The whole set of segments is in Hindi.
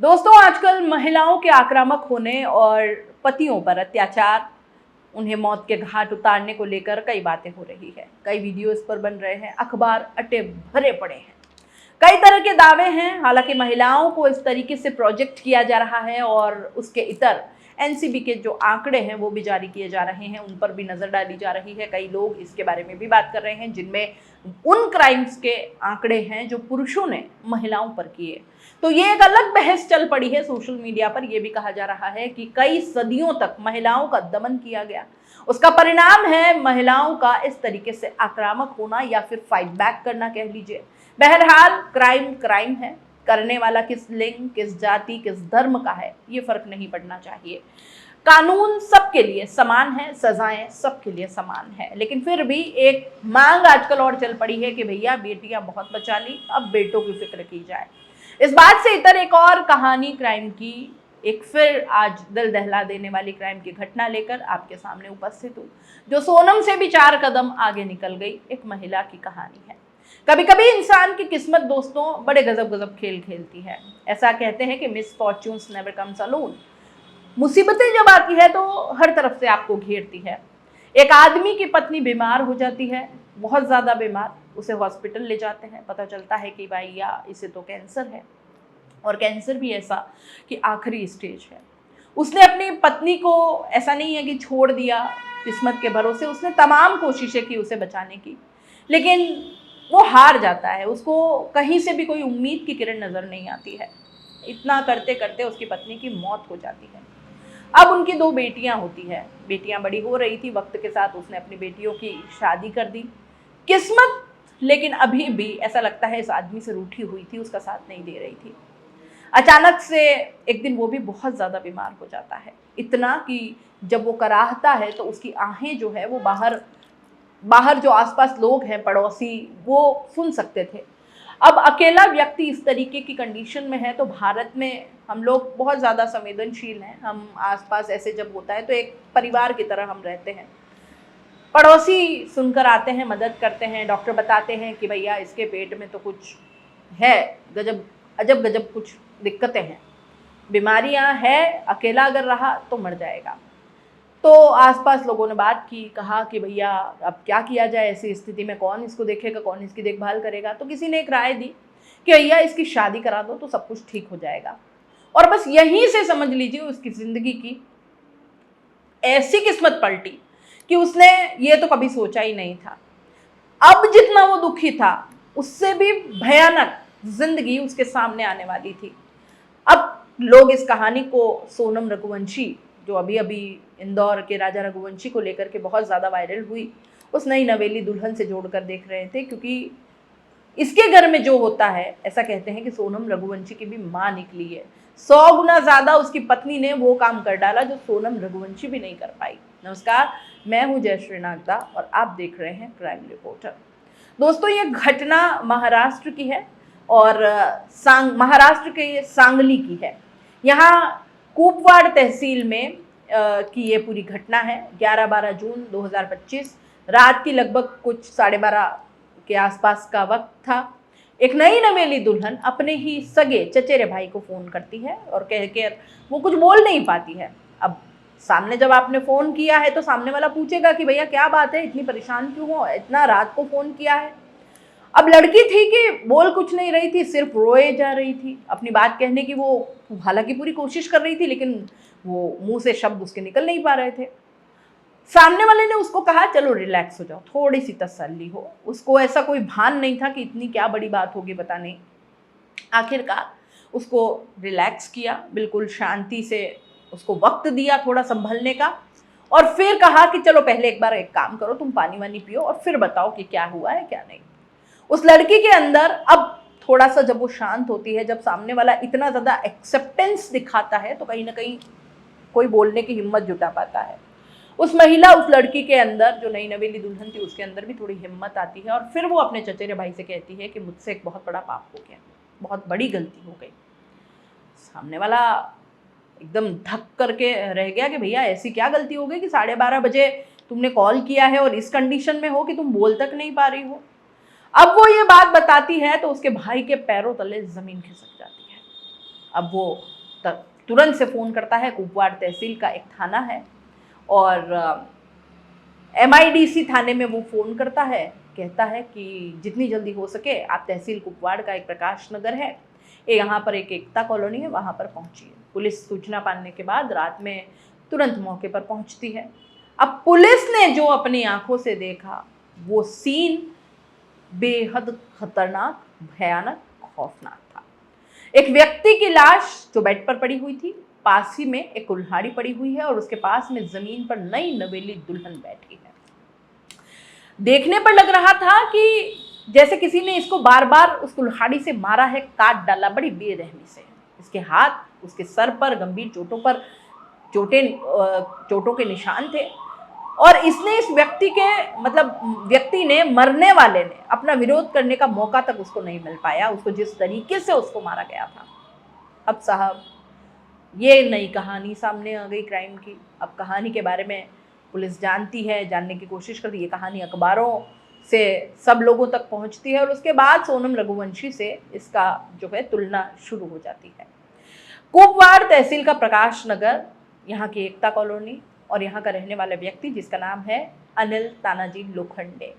दोस्तों, आजकल महिलाओं के आक्रामक होने और पतियों पर अत्याचार, उन्हें मौत के घाट उतारने को लेकर कई बातें हो रही है। कई वीडियो इस पर बन रहे हैं, अखबार अट्टे भरे पड़े हैं, कई तरह के दावे हैं। हालांकि महिलाओं को इस तरीके से प्रोजेक्ट किया जा रहा है और उसके इतर एनसीबी के जो आंकड़े हैं वो भी जारी किए जा रहे हैं, उन पर भी नजर डाली जा रही है। कई लोग इसके बारे में भी बात कर रहे हैं जिनमें उन क्राइम्स के आंकड़े हैं जो पुरुषों ने महिलाओं पर किए। तो ये एक अलग बहस चल पड़ी है सोशल मीडिया पर। यह भी कहा जा रहा है कि कई सदियों तक महिलाओं का दमन किया गया, उसका परिणाम है महिलाओं का इस तरीके से आक्रामक होना या फिर फाइट बैक करना कह लीजिए। बहरहाल क्राइम क्राइम है, करने वाला किस लिंग, किस जाति, किस धर्म का है, ये फर्क नहीं पड़ना चाहिए। कानून सबके लिए समान है, सजाएं सबके लिए समान है। लेकिन फिर भी एक मांग आजकल और चल पड़ी है कि भैया बेटियां बहुत बचा ली, अब बेटों की फिक्र की जाए। इस बात से इतर एक और कहानी क्राइम की, एक फिर आज दिल दहला देने वाली क्राइम की घटना लेकर आपके सामने उपस्थित हूँ, जो सोनम से भी 4 कदम आगे निकल गई। एक महिला की कहानी है। कभी कभी इंसान की किस्मत दोस्तों बड़े गजब गजब खेल खेलती है। ऐसा कहते हैं कि miss fortunes never comes alone. मुसीबतें जब आती है तो हर तरफ से आपको घेरती है। एक आदमी की पत्नी बीमार हो जाती है, बहुत ज़्यादा बीमार, उसे हॉस्पिटल ले जाते हैं। पता चलता है कि भाई या इसे तो कैंसर है, और कैंसर भी ऐसा कि आखिरी स्टेज है। उसने अपनी पत्नी को ऐसा नहीं है कि छोड़ दिया किस्मत के भरोसे, उसने तमाम कोशिशें की उसे बचाने की, लेकिन वो हार जाता है। उसको कहीं से भी कोई उम्मीद की किरण नज़र नहीं आती है। इतना करते करते उसकी पत्नी की मौत हो जाती है। अब उनकी 2 बेटियां होती है, बेटियां बड़ी हो रही थी, वक्त के साथ उसने अपनी बेटियों की शादी कर दी। किस्मत लेकिन अभी भी ऐसा लगता है इस आदमी से रूठी हुई थी, उसका साथ नहीं दे रही थी। अचानक से एक दिन वो भी बहुत ज़्यादा बीमार हो जाता है, इतना कि जब वो कराहता है तो उसकी आहें जो है वो बाहर जो आसपास लोग हैं, पड़ोसी, वो सुन सकते थे। अब अकेला व्यक्ति इस तरीके की कंडीशन में है तो भारत में हम लोग बहुत ज़्यादा संवेदनशील हैं। हम आसपास ऐसे जब होता है तो एक परिवार की तरह हम रहते हैं। पड़ोसी सुनकर आते हैं, मदद करते हैं, डॉक्टर बताते हैं कि भैया इसके पेट में तो कुछ है, अजब गजब कुछ दिक्कतें हैं, बीमारियां हैं, अकेला अगर रहा तो मर जाएगा। तो आसपास लोगों ने बात की, कहा कि भैया अब क्या किया जाए, ऐसी स्थिति में कौन इसको देखेगा, कौन इसकी देखभाल करेगा। तो किसी ने एक राय दी कि भैया इसकी शादी करा दो तो सब कुछ ठीक हो जाएगा। और बस यहीं से समझ लीजिए उसकी ज़िंदगी की ऐसी किस्मत पलटी कि उसने ये तो कभी सोचा ही नहीं था। अब जितना वो दुखी था उससे भी भयानक जिंदगी उसके सामने आने वाली थी। अब लोग इस कहानी को सोनम रघुवंशी, जो अभी अभी इंदौर के राजा रघुवंशी को लेकर के बहुत ज़्यादा वायरल हुई, उस नई नवेली दुल्हन से जोड़कर देख रहे थे, क्योंकि इसके घर में जो होता है, ऐसा कहते हैं कि सोनम रघुवंशी की भी माँ निकली है। 100 गुना ज़्यादा उसकी पत्नी ने वो काम कर डाला जो सोनम रघुवंशी भी नहीं कर पाई। नमस्कार, मैं हूँ जयश्री नागदा और आप देख रहे हैं क्राइम रिपोर्टर। दोस्तों, ये घटना महाराष्ट्र की है और महाराष्ट्र के सांगली की है। यहाँ कूपवाड़ तहसील में की ये पूरी घटना है। 11-12 जून 2025 रात की लगभग कुछ 12:30 के आसपास का वक्त था। एक नई नवेली दुल्हन अपने ही सगे चचेरे भाई को फ़ोन करती है और कह के वो कुछ बोल नहीं पाती है। अब सामने जब आपने फ़ोन किया है तो सामने वाला पूछेगा कि भैया क्या बात है, इतनी परेशान क्यों हो, इतना रात को फ़ोन किया है। अब लड़की थी कि बोल कुछ नहीं रही थी, सिर्फ रोए जा रही थी। अपनी बात कहने की वो हालांकि पूरी कोशिश कर रही थी, लेकिन वो मुंह से शब्द उसके निकल नहीं पा रहे थे। सामने वाले ने उसको कहा चलो रिलैक्स हो जाओ, थोड़ी सी तसल्ली हो। उसको ऐसा कोई भान नहीं था कि इतनी क्या बड़ी बात होगी बताने। आखिरकार उसको रिलैक्स किया, बिल्कुल शांति से उसको वक्त दिया थोड़ा संभलने का, और फिर कहा कि चलो पहले एक बार एक काम करो, तुम पानी वानी पियो और फिर बताओ कि क्या हुआ है क्या नहीं। उस लड़की के अंदर अब थोड़ा सा जब वो शांत होती है, जब सामने वाला इतना ज़्यादा एक्सेप्टेंस दिखाता है तो कहीं ना कहीं कोई बोलने की हिम्मत जुटा पाता है। उस लड़की के अंदर, जो नई नवेली दुल्हन थी, उसके अंदर भी थोड़ी हिम्मत आती है और फिर वो अपने चचेरे भाई से कहती है कि मुझसे एक बहुत बड़ा पाप हो गया, बहुत बड़ी गलती हो गई। सामने वाला एकदम धक करके रह गया कि भैया ऐसी क्या गलती हो गई कि 12:30 बजे तुमने कॉल किया है और इस कंडीशन में हो कि तुम बोल तक नहीं पा रही हो। अब वो ये बात बताती है तो उसके भाई के पैरों तले ज़मीन खिसक जाती है। अब वो तुरंत से फ़ोन करता है, कुपवाड़ तहसील का एक थाना है और MIDC थाने में वो फ़ोन करता है, कहता है कि जितनी जल्दी हो सके आप तहसील कुपवाड़ का एक प्रकाश नगर है, यहाँ पर एक एकता कॉलोनी है, वहाँ पर पहुँचिए। पुलिस सूचना पाने के बाद रात में तुरंत मौके पर पहुँचती है। अब पुलिस ने जो अपनी आंखों से देखा वो सीन बेहद खतरनाक, भयानक, खौफनाक था। एक व्यक्ति की लाश जो बेड पर पड़ी हुई थी, पास ही में एक कुल्हाड़ी पड़ी हुई है और उसके पास में जमीन पर नई नवेली दुल्हन बैठी है। देखने पर लग रहा था कि जैसे किसी ने इसको बार बार उस कुल्हाड़ी से मारा है, काट डाला बड़ी बेरहमी से। इसके हाथ, उसके सर पर गंभीर चोटों पर चोटों के निशान थे और इसने इस व्यक्ति ने, मरने वाले ने अपना विरोध करने का मौका तक उसको नहीं मिल पाया, उसको जिस तरीके से उसको मारा गया था। अब साहब ये नई कहानी सामने आ गई क्राइम की। अब कहानी के बारे में पुलिस जानती है, जानने की कोशिश करती है। ये कहानी अखबारों से सब लोगों तक पहुंचती है और उसके बाद सोनम रघुवंशी से इसका जो है तुलना शुरू हो जाती है। कुपवाड़ तहसील का प्रकाश नगर, यहाँ की एकता कॉलोनी और यहाँ का रहने वाला व्यक्ति जिसका नाम है अनिल तानाजी लोखंडे,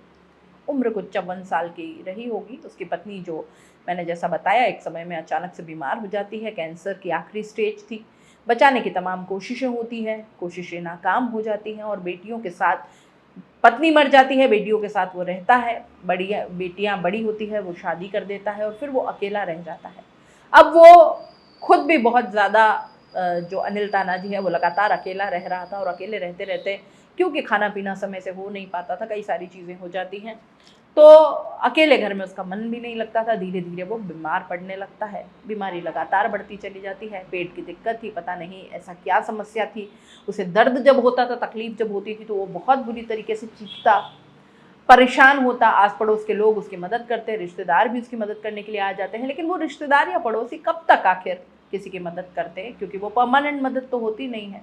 उम्र कुछ 54 साल की रही होगी। उसकी पत्नी, जो मैंने जैसा बताया, एक समय में अचानक से बीमार हो जाती है, कैंसर की आखिरी स्टेज थी। बचाने की तमाम कोशिशें होती हैं, कोशिशें नाकाम हो जाती हैं और बेटियों के साथ, पत्नी मर जाती है, बेटियों के साथ वो रहता है। बेटियां बड़ी होती है, वो शादी कर देता है और फिर वो अकेला रह जाता है। अब वो खुद भी बहुत ज़्यादा, जो अनिल तानाजी है, वो लगातार अकेला रह रहा था और अकेले रहते रहते, क्योंकि खाना पीना समय से हो नहीं पाता था, कई सारी चीज़ें हो जाती हैं, तो अकेले घर में उसका मन भी नहीं लगता था। धीरे धीरे वो बीमार पड़ने लगता है, बीमारी लगातार बढ़ती चली जाती है। पेट की दिक्कत थी, पता नहीं ऐसा क्या समस्या थी। उसे दर्द जब होता था, तकलीफ जब होती थी, तो वो बहुत बुरी तरीके से चीखता, परेशान होता। आस पड़ोस के लोग उसकी मदद करते हैं, रिश्तेदार भी उसकी मदद करने के लिए आ जाते हैं, लेकिन वो रिश्तेदार या पड़ोसी कब तक आखिर किसी की मदद करते हैं, क्योंकि वो परमानेंट मदद तो होती नहीं है।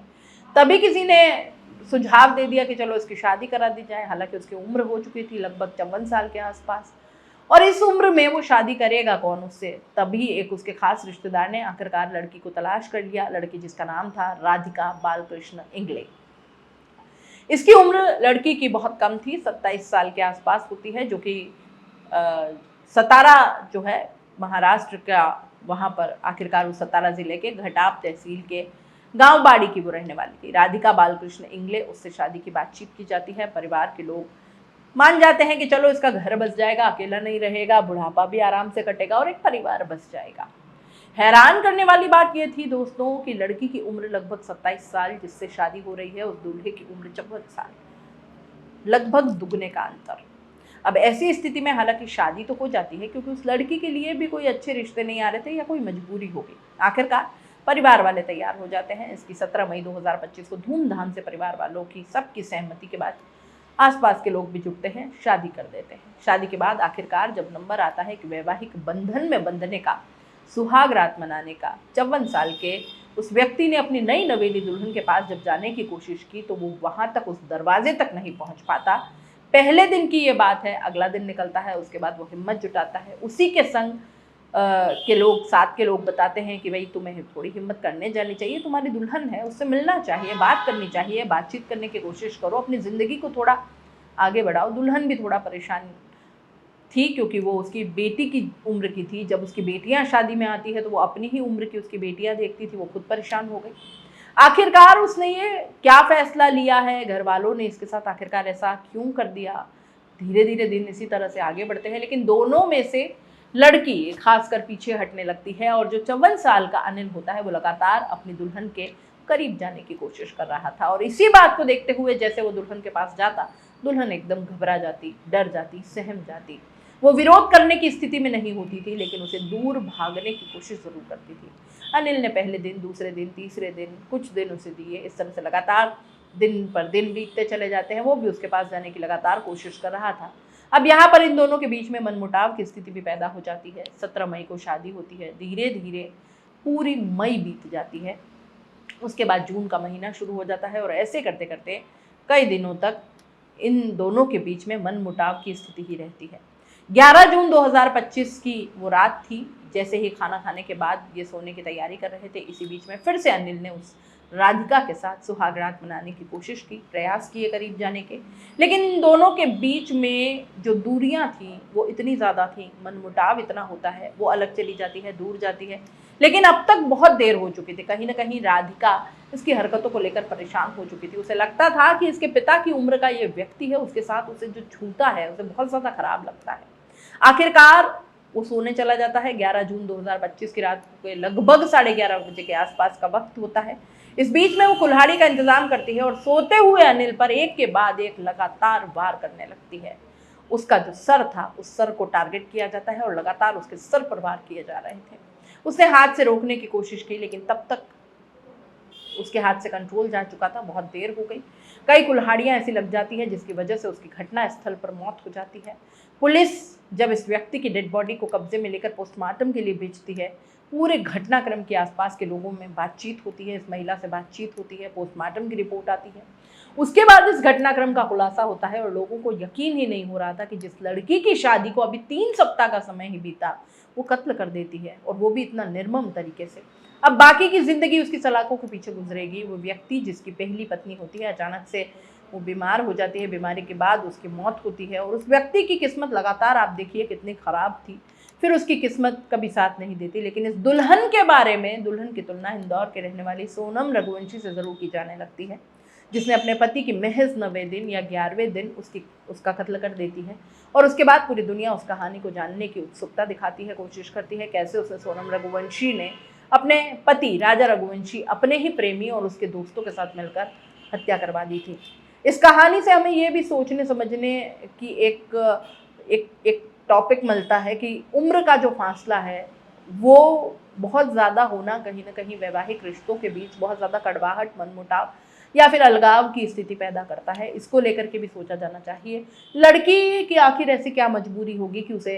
तभी किसी ने सुझाव दे दिया कि चलो इसकी शादी करा दी जाए। हालांकि उसकी उम्र हो चुकी थी लगभग 54 साल के आसपास, और इस उम्र में वो शादी करेगा कौन उससे। तभी एक उसके खास रिश्तेदार ने आखिरकार लड़की को तलाश कर लिया, लड़की जिसका नाम था राधिका बालकृष्ण इंगले। इसकी उम्र लड़की की बहुत कम थी, 27 साल के आसपास होती है, जो कि सतारा जो है महाराष्ट्र का, वहाँ पर आखिरकार उस सतारा जिले के घटाप तहसील के गांव बाड़ी की वो रहने वाली थी। राधिका बालकृष्ण इंगले, उससे शादी की बातचीत की जाती है। परिवार के लोग मान जाते हैं कि चलो इसका घर बस जाएगा, अकेला नहीं रहेगा, बुढ़ापा भी आराम से कटेगा और एक परिवार बस जाएगा। हैरान करने वाली बात यह थी दोस्तों कि लड़की की उम्र लगभग 27 साल, जिससे शादी हो रही है, उस दूल्हे की उम्र 54 साल, लगभग दुगने का अंतर। अब ऐसी स्थिति में हालांकि शादी तो हो जाती है, क्योंकि उस लड़की के लिए भी कोई अच्छे रिश्ते नहीं आ रहे थे या कोई मजबूरी हो गई। आखिरकार परिवार वाले तैयार हो जाते हैं। इसकी 17 मई 2025 को धूमधाम से परिवार वालों की सबकी सहमति के बाद आसपास के लोग भी जुटते हैं, शादी कर देते हैं। शादी के बाद आखिरकार जब नंबर आता है कि वैवाहिक बंधन में बंधने का, सुहाग रात मनाने का, 54 साल के उस व्यक्ति ने अपनी नई नवेली दुल्हन के पास जब जाने की कोशिश की, तो वो वहां तक, उस दरवाजे तक नहीं पहुंच पाता। पहले दिन की ये बात है, अगला दिन निकलता है, उसके बाद वो हिम्मत जुटाता है। उसी के संग के लोग, साथ के लोग बताते हैं कि भाई तुम्हें थोड़ी हिम्मत करने जानी चाहिए, तुम्हारी दुल्हन है, उससे मिलना चाहिए, बात करनी चाहिए, बातचीत करने की कोशिश करो, अपनी ज़िंदगी को थोड़ा आगे बढ़ाओ। दुल्हन भी थोड़ा परेशान थी, क्योंकि वो उसकी बेटी की उम्र की थी। जब उसकी बेटियां शादी में आती है तो वो अपनी ही उम्र की उसकी बेटियां देखती थी, वो खुद परेशान हो गई। आखिरकार उसने ये क्या फैसला लिया है, घर वालों ने इसके साथ आखिरकार ऐसा क्यों कर दिया। धीरे धीरे दिन इसी तरह से आगे बढ़ते हैं, लेकिन दोनों में से लड़की खासकर पीछे हटने लगती है और जो 54 साल का अनिल होता है, वो लगातार अपनी दुल्हन के करीब जाने की कोशिश कर रहा था। और इसी बात को देखते हुए जैसे वो दुल्हन के पास जाता, दुल्हन एकदम घबरा जाती, डर जाती, सहम जाती। वो विरोध करने की स्थिति में नहीं होती थी, लेकिन उसे दूर भागने की कोशिश जरूर करती थी। अनिल ने पहले दिन, दूसरे दिन, तीसरे दिन, कुछ दिन उसे दिए। इस तरह से लगातार दिन पर दिन बीतते चले जाते हैं। वो भी उसके पास जाने की लगातार कोशिश कर रहा था। अब यहाँ पर इन दोनों के बीच में मनमुटाव की स्थिति भी पैदा हो जाती है। 17 मई को शादी होती है, धीरे धीरे पूरी मई बीत जाती है। उसके बाद जून का महीना शुरू हो जाता है और ऐसे करते करते कई दिनों तक इन दोनों के बीच में मनमुटाव की स्थिति ही रहती है। 11 जून 2025 की वो रात थी जैसे ही खाना खाने के बाद ये सोने की तैयारी कर रहे थे, इसी बीच में फिर से अनिल ने उस राधिका के साथ सुहाग रात मनाने की कोशिश की, प्रयास किए करीब जाने के, लेकिन इन दोनों के बीच में जो दूरियां थी वो इतनी ज़्यादा थी, मनमुटाव इतना होता है, वो अलग चली जाती है, दूर जाती है। लेकिन अब तक बहुत देर हो चुकी थी, कहीं ना कहीं राधिका इसकी हरकतों को लेकर परेशान हो चुकी थी। उसे लगता था कि इसके पिता की उम्र का ये व्यक्ति है, उसके साथ उसे जो छूता है उसे बहुत ज़्यादा खराब लगता है। आखिरकार वो सोने चला जाता है। 11 जून 2025 की रात के लगभग 11:30 बजे के आसपास का वक्त होता है। इस बीच में वो कुल्हाड़ी का इंतजाम करती है और सोते हुए अनिल पर एक के बाद एक लगातार वार करने लगती है। उसका जो सर था, उस सर को टारगेट किया जाता है और लगातार उसके सर पर वार किए जा रहे थे। उसने हाथ से रोकने की कोशिश की, लेकिन तब तक उसके हाथ से कंट्रोल जा चुका था, बहुत देर हो गई। कई कुल्हाड़ियां ऐसी लग जाती है जिसकी वजह से उसकी घटना स्थल पर मौत हो जाती है। पुलिस जब इस व्यक्ति की डेड बॉडी को कब्जे में लेकर पोस्टमार्टम के लिए भेजती है, पूरे घटनाक्रम के आसपास के लोगों में बातचीत होती है, इस महिला से बातचीत होती है, पोस्टमार्टम की रिपोर्ट आती है। उसके बाद इस घटनाक्रम का खुलासा होता है और लोगों को यकीन ही नहीं हो रहा था कि जिस लड़की की शादी को अभी 3 सप्ताह का समय ही बीता, वो कत्ल कर देती है, और वो भी इतना निर्मम तरीके से। अब बाकी की जिंदगी उसकी सलाखों के पीछे गुजरेगी। वो व्यक्ति जिसकी पहली पत्नी होती है, अचानक से वो बीमार हो जाती है, बीमारी के बाद उसकी मौत होती है, और उस व्यक्ति की किस्मत लगातार आप देखिए कितनी खराब थी। फिर उसकी किस्मत कभी साथ नहीं देती। लेकिन इस दुल्हन के बारे में, दुल्हन की तुलना इंदौर के रहने वाली सोनम रघुवंशी से ज़रूर की जाने लगती है, जिसने अपने पति की महज 9वें दिन या 11वें दिन उसका कत्ल कर देती है। और उसके बाद पूरी दुनिया उस कहानी को जानने की उत्सुकता दिखाती है, कोशिश करती है कैसे उसे सोनम रघुवंशी ने अपने पति राजा रघुवंशी अपने ही प्रेमी और उसके दोस्तों के साथ मिलकर हत्या करवा दी थी। इस कहानी से हमें ये भी सोचने समझने की एक टॉपिक मिलता है कि उम्र का जो फासला है वो बहुत ज़्यादा होना कहीं ना कहीं वैवाहिक रिश्तों के बीच बहुत ज़्यादा कड़वाहट, मनमुटाव या फिर अलगाव की स्थिति पैदा करता है। इसको लेकर के भी सोचा जाना चाहिए। लड़की की आखिर ऐसी क्या मजबूरी होगी कि उसे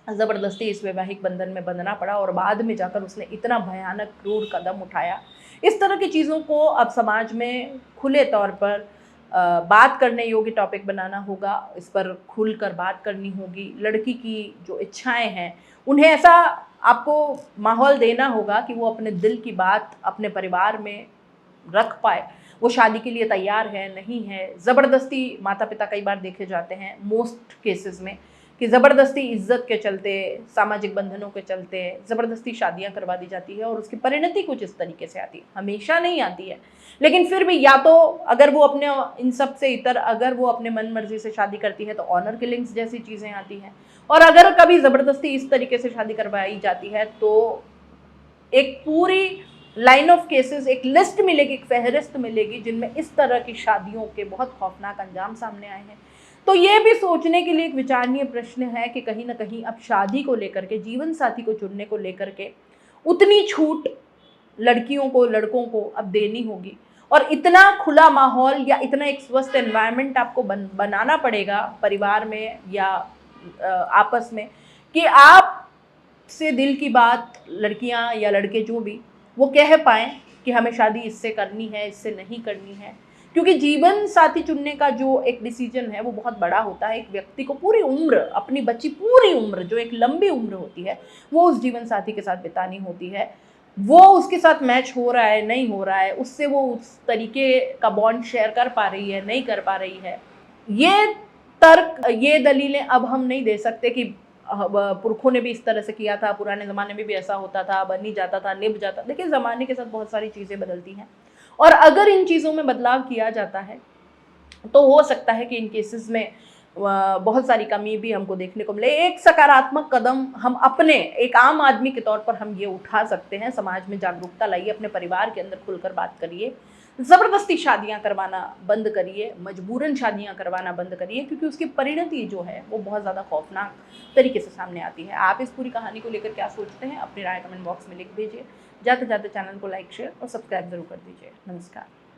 ज़बरदस्ती इस वैवाहिक बंधन में बंधना पड़ा और बाद में जाकर उसने इतना भयानक क्रूर कदम उठाया। इस तरह की चीज़ों को अब समाज में खुले तौर पर बात करने योग्य टॉपिक बनाना होगा, इस पर खुलकर बात करनी होगी। लड़की की जो इच्छाएं हैं उन्हें ऐसा आपको माहौल देना होगा कि वो अपने दिल की बात अपने परिवार में रख पाए। वो शादी के लिए तैयार है, नहीं है। ज़बरदस्ती माता पिता कई बार देखे जाते हैं मोस्ट केसेस में कि ज़बरदस्ती इज्जत के चलते, सामाजिक बंधनों के चलते ज़बरदस्ती शादियां करवा दी जाती है और उसकी परिणति कुछ इस तरीके से आती है। हमेशा नहीं आती है, लेकिन फिर भी या तो अगर वो अपने इन सब से इतर अगर वो अपने मन मर्जी से शादी करती है तो ऑनर किलिंग्स जैसी चीज़ें आती हैं, और अगर कभी ज़बरदस्ती इस तरीके से शादी करवाई जाती है तो एक पूरी लाइन ऑफ केसेस, एक लिस्ट मिलेगी, एक फहरिस्त मिलेगी जिनमें इस तरह की शादियों के बहुत खौफनाक अंजाम सामने आए हैं। तो ये भी सोचने के लिए एक विचारणीय प्रश्न है कि कहीं ना कहीं अब शादी को लेकर के, जीवन साथी को चुनने को लेकर के उतनी छूट लड़कियों को, लड़कों को अब देनी होगी, और इतना खुला माहौल या इतना एक स्वस्थ एनवायरनमेंट आपको बनाना पड़ेगा परिवार में या आपस में कि आप से दिल की बात लड़कियां या लड़के जो भी वो कह पाएँ कि हमें शादी इससे करनी है, इससे नहीं करनी है। क्योंकि जीवन साथी चुनने का जो एक डिसीजन है वो बहुत बड़ा होता है। एक व्यक्ति को पूरी उम्र, अपनी बची पूरी उम्र, जो एक लंबी उम्र होती है, वो उस जीवन साथी के साथ बितानी होती है। वो उसके साथ मैच हो रहा है, नहीं हो रहा है, उससे वो उस तरीके का बॉन्ड शेयर कर पा रही है, नहीं कर पा रही है, ये तर्क, ये दलीलें अब हम नहीं दे सकते कि पुरखों ने भी इस तरह से किया था, पुराने ज़माने में भी ऐसा होता था, बन ही जाता था, निभ जाता। देखिए, ज़माने के साथ बहुत सारी चीज़ें बदलती हैं, और अगर इन चीज़ों में बदलाव किया जाता है तो हो सकता है कि इन केसेस में बहुत सारी कमी भी हमको देखने को मिले। एक सकारात्मक कदम हम अपने एक आम आदमी के तौर पर हम ये उठा सकते हैं। समाज में जागरूकता लाइए, अपने परिवार के अंदर खुलकर बात करिए, ज़बरदस्ती शादियां करवाना बंद करिए, मजबूरन शादियां करवाना बंद करिए, क्योंकि उसकी परिणति जो है वो बहुत ज़्यादा खौफनाक तरीके से सामने आती है। आप इस पूरी कहानी को लेकर क्या सोचते हैं, अपनी राय कमेंट बॉक्स में लिख दीजिए। जाते जाते चैनल को लाइक, शेयर और सब्सक्राइब जरूर कर दीजिए। नमस्कार।